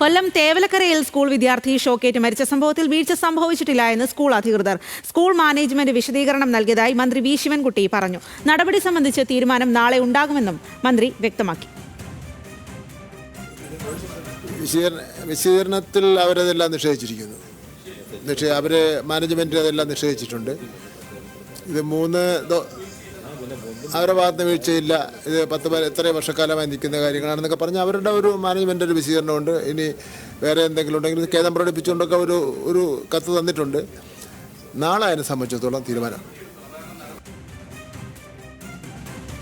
കൊല്ലം തേവലക്കരയിൽ school വിദ്യാർത്ഥി ഷോക്കേറ്റ് മരിച്ച സംഭവത്തിൽ വീഴ്ച സംഭവിച്ചിട്ടില്ല എന്ന് സ്കൂൾ അധികൃതർ. സ്കൂൾ മാനേജ്മെന്റ് വിശദീകരണം നൽകിയതായി മന്ത്രി വി ശിവൻകുട്ടി പറഞ്ഞു. നടപടി സംബന്ധിച്ച് തീരുമാനം നാളെ ഉണ്ടാകുമെന്നും മന്ത്രി വ്യക്തമാക്കി. വിശദീകരണത്തിൽ അവരതെല്ലാം നിഷേധിച്ചിരിക്കുന്നു. അവര് മാനേജ്മെന്റ് അതെല്ലാം നിഷേധിച്ചിട്ടുണ്ട്. ഇത് അവരുടെ ഭാഗത്ത് വീഴ്ചയില്ല, ഇത് എത്രയും വർഷക്കാലമായി നിൽക്കുന്ന കാര്യങ്ങളാണെന്നൊക്കെ പറഞ്ഞ് അവരുടെ ഒരു മാനേജ്മെൻ്റ് ഒരു വിശദീകരണമുണ്ട്. ഇനി വേറെ എന്തെങ്കിലും ഉണ്ടെങ്കിൽ ഖേദം പ്രകടിപ്പിച്ചുകൊണ്ടൊക്കെ ഒരു കത്ത് തന്നിട്ടുണ്ട്. നാളെ അതിനെ സംബന്ധിച്ചിടത്തോളം തീരുമാനം.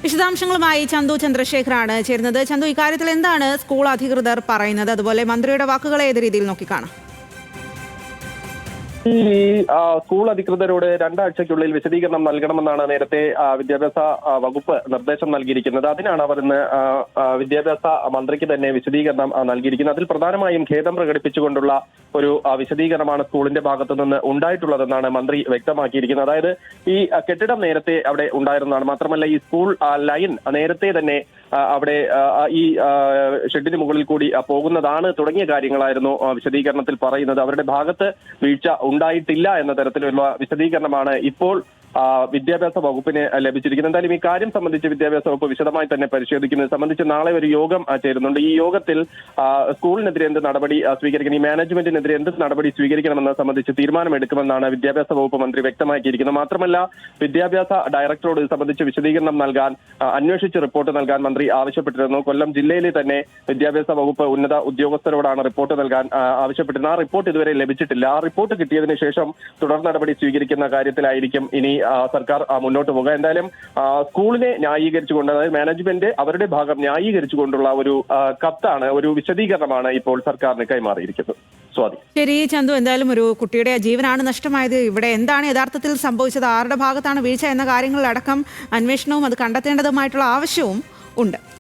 വിശദാംശങ്ങളുമായി ചന്തു ചന്ദ്രശേഖറാണ് ചേരുന്നത്. ചന്തു, ഇക്കാര്യത്തിൽ എന്താണ് സ്കൂൾ അധികൃതർ പറയുന്നത്? അതുപോലെ മന്ത്രിയുടെ വാക്കുകളെ ഏത് രീതിയിൽ നോക്കിക്കാണാം? ഈ സ്കൂൾ അധികൃതരോട് 2 ആഴ്ചയ്ക്കുള്ളിൽ വിശദീകരണം നൽകണമെന്നാണ് നേരത്തെ വിദ്യാഭ്യാസ വകുപ്പ് നിർദ്ദേശം നൽകിയിരിക്കുന്നത്. അതിനാണ് അവർ ഇന്ന് വിദ്യാഭ്യാസ മന്ത്രിക്ക് തന്നെ വിശദീകരണം നൽകിയിരിക്കുന്നത്. അതിൽ പ്രധാനമായും ഖേദം പ്രകടിപ്പിച്ചുകൊണ്ടുള്ള ഒരു വിശദീകരണമാണ് സ്കൂളിന്റെ ഭാഗത്തു നിന്ന് ഉണ്ടായിട്ടുള്ളതെന്നാണ് മന്ത്രി വ്യക്തമാക്കിയിരിക്കുന്നത്. അതായത് ഈ കെട്ടിടം നേരത്തെ അവിടെ ഉണ്ടായിരുന്നതാണ്. മാത്രമല്ല ഈ സ്കൂൾ ലൈൻ നേരത്തെ തന്നെ അവിടെ ഈ ഷെഡിന് മുകളിൽ കൂടി പോകുന്നതാണ് തുടങ്ങിയ കാര്യങ്ങളായിരുന്നു വിശദീകരണത്തിൽ പറയുന്നത്. അവരുടെ ഭാഗത്ത് വീഴ്ച ഉണ്ടായിട്ടില്ല എന്ന തരത്തിലുള്ള വിശദീകരണമാണ് ഇപ്പോൾ വിദ്യാഭ്യാസ വകുപ്പിന് ലഭിച്ചിരിക്കുന്നത്. എന്തായാലും ഈ കാര്യം സംബന്ധിച്ച് വിദ്യാഭ്യാസ വകുപ്പ് വിശദമായി തന്നെ പരിശോധിക്കുന്നത് സംബന്ധിച്ച് നാളെ ഒരു യോഗം ചേരുന്നുണ്ട്. ഈ യോഗത്തിൽ സ്കൂളിനെതിരെ എന്ത് നടപടി സ്വീകരിക്കണം, ഈ മാനേജ്മെന്റിനെതിരെ എന്ത് നടപടി സ്വീകരിക്കണമെന്നത് സംബന്ധിച്ച് തീരുമാനമെടുക്കുമെന്നാണ് വിദ്യാഭ്യാസ വകുപ്പ് മന്ത്രി വ്യക്തമാക്കിയിരിക്കുന്നത്. മാത്രമല്ല വിദ്യാഭ്യാസ ഡയറക്ടറോട് ഇത് സംബന്ധിച്ച് വിശദീകരണം നൽകാൻ, അന്വേഷിച്ച് റിപ്പോർട്ട് നൽകാൻ മന്ത്രി ആവശ്യപ്പെട്ടിരുന്നു. കൊല്ലം ജില്ലയിലെ തന്നെ വിദ്യാഭ്യാസ വകുപ്പ് ഉന്നത ഉദ്യോഗസ്ഥരോടാണ് റിപ്പോർട്ട് നൽകാൻ ആവശ്യപ്പെട്ടിരുന്നത്. ആ റിപ്പോർട്ട് ഇതുവരെ ലഭിച്ചിട്ടില്ല. ആ റിപ്പോർട്ട് കിട്ടിയതിനു ശേഷം തുടർ നടപടി സ്വീകരിക്കുന്ന കാര്യത്തിലായിരിക്കും ഇനി സർക്കാർ മുന്നോട്ട് പോകുക. എന്തായാലും സ്കൂളിനെ ന്യായീകരിച്ചുകൊണ്ട്, അതായത് മാനേജ്മെന്റ് അവരുടെ ഭാഗം ന്യായീകരിച്ചുകൊണ്ടുള്ള ഒരു കത്താണ്, ഒരു വിശദീകരണമാണ് ഇപ്പോൾ സർക്കാരിന് കൈമാറിയിരിക്കുന്നത്. സ്വാതി. ശരി ചന്തു, എന്തായാലും ഒരു കുട്ടിയുടെ ജീവനാണ് നഷ്ടമായത്. ഇവിടെ എന്താണ് യഥാർത്ഥത്തിൽ സംഭവിച്ചത്, ആരുടെ ഭാഗത്താണ് വീഴ്ച എന്ന കാര്യങ്ങളിലടക്കം അന്വേഷണവും അത് കണ്ടെത്തേണ്ടതുമായിട്ടുള്ള ആവശ്യവും ഉണ്ട്.